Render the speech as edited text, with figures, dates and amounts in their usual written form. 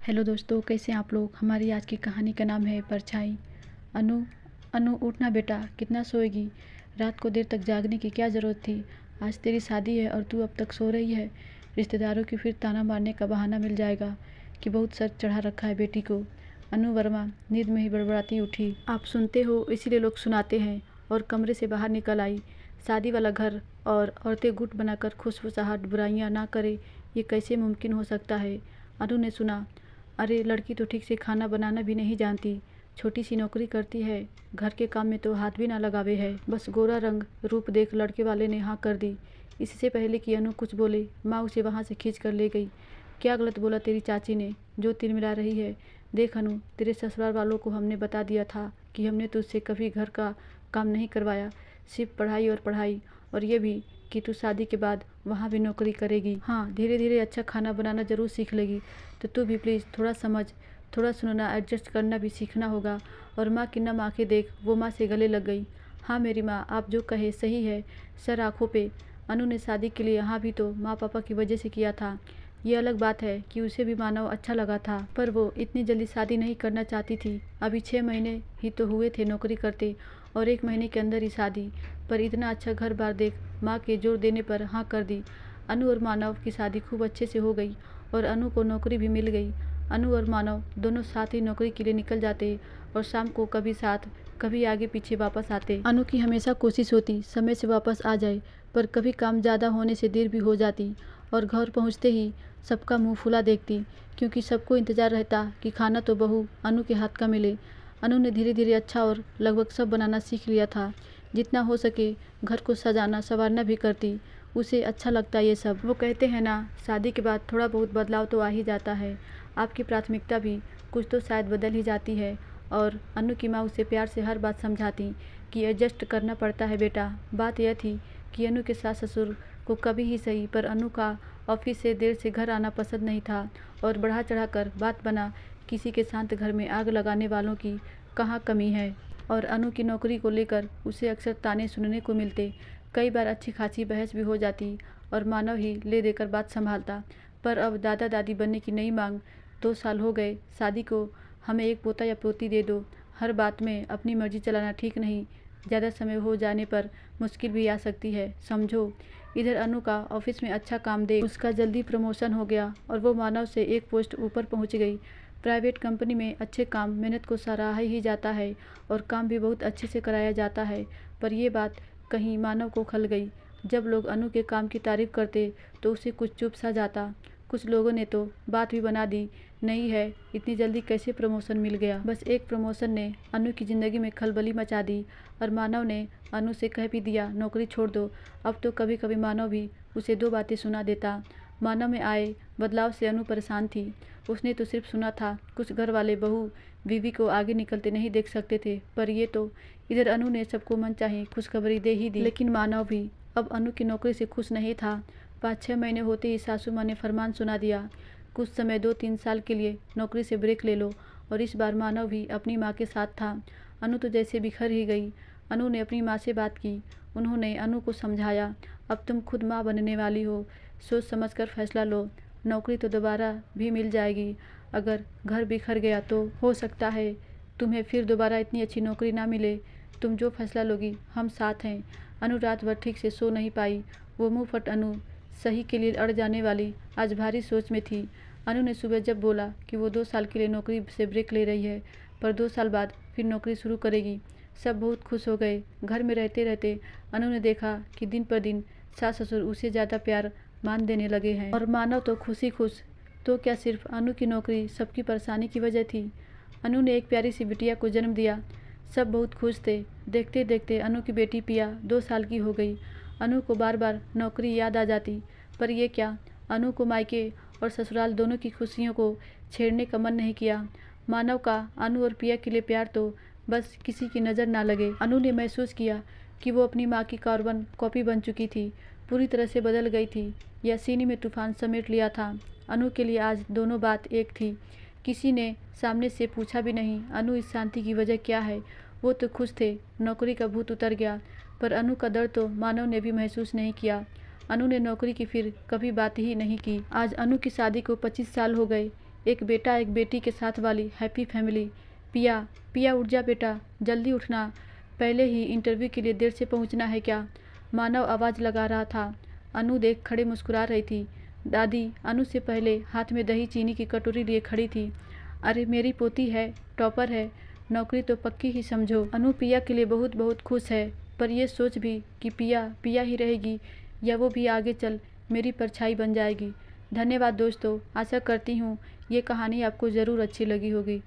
Hello दोस्तों, कैसे हैं आप लोग। हमारी आज की कहानी का नाम है परछाई। अनु अनु उठना बेटा, कितना सोएगी। रात को देर तक जागने की क्या ज़रूरत थी। आज तेरी शादी है और तू अब तक सो रही है। रिश्तेदारों की फिर ताना मारने का बहाना मिल जाएगा कि बहुत सर चढ़ा रखा है बेटी को। अनु वर्मा नींद में ही बड़बड़ाती उठी। आप सुनते हो इसीलिए लोग सुनाते हैं। और कमरे से बाहर निकल आई। शादी वाला घर और औरतें गुट बनाकर खुशफुसाहट बुराइयां ना करे, ये कैसे मुमकिन हो सकता है। अनु ने सुना, अरे लड़की तो ठीक से खाना बनाना भी नहीं जानती, छोटी सी नौकरी करती है, घर के काम में तो हाथ भी ना लगावे है। बस गोरा रंग रूप देख लड़के वाले ने हाँ कर दी। इससे पहले कि अनु कुछ बोले, माँ उसे वहाँ से खींच कर ले गई। क्या गलत बोला तेरी चाची ने जो तिलमिला रही है। देख अनु, तेरे ससुराल वालों को हमने बता दिया था कि हमने तुझसे कभी घर का काम नहीं करवाया, सिर्फ पढ़ाई और पढ़ाई, और ये भी कि तू शादी के बाद वहाँ भी नौकरी करेगी। हाँ, धीरे धीरे अच्छा खाना बनाना ज़रूर सीख लेगी। तो तू भी प्लीज़ थोड़ा समझ, थोड़ा सुनना, एडजस्ट करना भी सीखना होगा। और माँ की नम आंखें देख वो माँ से गले लग गई। हाँ मेरी माँ, आप जो कहे सही है। सर आँखों पे। अनु ने शादी के लिए हाँ भी तो माँ पापा की वजह से किया था। ये अलग बात है कि उसे भी मानव अच्छा लगा था, पर वो इतनी जल्दी शादी नहीं करना चाहती थी। अभी 6 महीने ही तो हुए थे नौकरी करते, और 1 महीने के अंदर ही शादी। पर इतना अच्छा घर बार देख माँ के जोर देने पर हाँ कर दी। अनु और मानव की शादी खूब अच्छे से हो गई और अनु को नौकरी भी मिल गई। अनु और मानव दोनों साथ ही नौकरी के लिए निकल जाते और शाम को कभी साथ कभी आगे पीछे वापस आते। अनु की हमेशा कोशिश होती समय से वापस आ जाए, पर कभी काम ज़्यादा होने से देर भी हो जाती और घर पहुंचते ही सबका मुंह फुला देखती, क्योंकि सबको इंतज़ार रहता कि खाना तो बहू अनु के हाथ का मिले। अनु ने धीरे धीरे अच्छा और लगभग सब बनाना सीख लिया था। जितना हो सके घर को सजाना संवारना भी करती। उसे अच्छा लगता ये सब। वो कहते हैं ना, शादी के बाद थोड़ा बहुत बदलाव तो आ ही जाता है। आपकी प्राथमिकता भी कुछ तो शायद बदल ही जाती है। और अनु की माँ उसे प्यार से हर बात समझाती कि एडजस्ट करना पड़ता है बेटा। बात यह थी कि अनु के सास ससुर को कभी ही सही, पर अनु का ऑफिस से देर से घर आना पसंद नहीं था। और बढ़ा चढ़ा कर बात बना, किसी के शांत घर में आग लगाने वालों की कहाँ कमी है। और अनु की नौकरी को लेकर उसे अक्सर ताने सुनने को मिलते। कई बार अच्छी खासी बहस भी हो जाती और मानव ही ले देकर बात संभालता। पर अब दादा दादी बनने की नई मांग। 2 साल हो गए शादी को, हमें एक पोता या पोती दे दो। हर बात में अपनी मर्जी चलाना ठीक नहीं, ज़्यादा समय हो जाने पर मुश्किल भी आ सकती है, समझो। इधर अनु का ऑफिस में अच्छा काम देख उसका जल्दी प्रमोशन हो गया और वो मानव से एक पोस्ट ऊपर पहुंच गई। प्राइवेट कंपनी में अच्छे काम मेहनत को सराहा ही जाता है और काम भी बहुत अच्छे से कराया जाता है। पर यह बात कहीं मानव को खल गई। जब लोग अनु के काम की तारीफ करते तो उसे कुछ चुप सा जाता। कुछ लोगों ने तो बात भी बना दी, नहीं है इतनी जल्दी कैसे प्रमोशन मिल गया। बस एक प्रमोशन ने अनु की ज़िंदगी में खलबली मचा दी और मानव ने अनु से कह भी दिया नौकरी छोड़ दो। अब तो कभी कभी मानव भी उसे 2 बातें सुना देता। मानव में आए बदलाव से अनु परेशान थी। उसने तो सिर्फ सुना था कुछ घर वाले बहू बीवी को आगे निकलते नहीं देख सकते थे, पर ये तो इधर अनु ने सबको मनचाही खुशखबरी दे ही दी। लेकिन मानव भी अब अनु की नौकरी से खुश नहीं था। 5-6 महीने होते ही सासू माँ ने फरमान सुना दिया, कुछ समय 2-3 साल के लिए नौकरी से ब्रेक ले लो। और इस बार मानव भी अपनी माँ के साथ था। अनु तो जैसे बिखर ही गई। अनु ने अपनी माँ से बात की। उन्होंने अनु को समझाया, अब तुम खुद माँ बनने वाली हो, सोच समझ कर फैसला लो। नौकरी तो दोबारा भी मिल जाएगी, अगर घर बिखर गया तो हो सकता है तुम्हें फिर दोबारा इतनी अच्छी नौकरी ना मिले। तुम जो फैसला लोगी हम साथ हैं। अनु रात भर ठीक से सो नहीं पाई। वो मुँह फट अनु सही के लिए अड़ जाने वाली आज भारी सोच में थी। अनु ने सुबह जब बोला कि वो 2 साल के लिए नौकरी से ब्रेक ले रही है, पर 2 साल बाद फिर नौकरी शुरू करेगी, सब बहुत खुश हो गए। घर में रहते रहते अनु ने देखा कि दिन पर दिन सास ससुर उसे ज़्यादा प्यार मान देने लगे हैं। और मानव तो खुशी खुश, तो क्या सिर्फ अनु की नौकरी सबकी परेशानी की वजह थी। अनु ने एक प्यारी सी बिटिया को जन्म दिया, सब बहुत खुश थे। देखते देखते अनु की बेटी पिया 2 साल की हो गई। अनु को बार बार नौकरी याद आ जाती, पर यह क्या, अनु को मायके और ससुराल दोनों की खुशियों को छेड़ने का मन नहीं किया। मानव का अनु और पिया के लिए प्यार तो बस किसी की नज़र ना लगे। अनु ने महसूस किया कि वो अपनी माँ की कार्बन कॉपी बन चुकी थी, पूरी तरह से बदल गई थी, या सीने में तूफान समेट लिया था। अनु के लिए आज दोनों बात एक थी। किसी ने सामने से पूछा भी नहीं अनु इस शांति की वजह क्या है। वो तो खुश थे, नौकरी का भूत उतर गया, पर अनु का दर्द तो मानव ने भी महसूस नहीं किया। अनु ने नौकरी की फिर कभी बात ही नहीं की। आज अनु की शादी को 25 साल हो गए। एक बेटा एक बेटी के साथ वाली हैप्पी फैमिली। पिया, पिया उठ जा बेटा, जल्दी उठना, पहले ही इंटरव्यू के लिए देर से पहुंचना है क्या? मानव आवाज़ लगा रहा था। अनु देख खड़े मुस्कुरा रही थी। दादी अनु से पहले हाथ में दही चीनी की कटोरी लिए खड़ी थी। अरे मेरी पोती है, टॉपर है, नौकरी तो पक्की ही समझो। अनु पिया के लिए बहुत बहुत खुश है, पर यह सोच भी कि पिया पिया ही रहेगी या वो भी आगे चल मेरी परछाई बन जाएगी। धन्यवाद दोस्तों, आशा करती हूँ ये कहानी आपको ज़रूर अच्छी लगी होगी।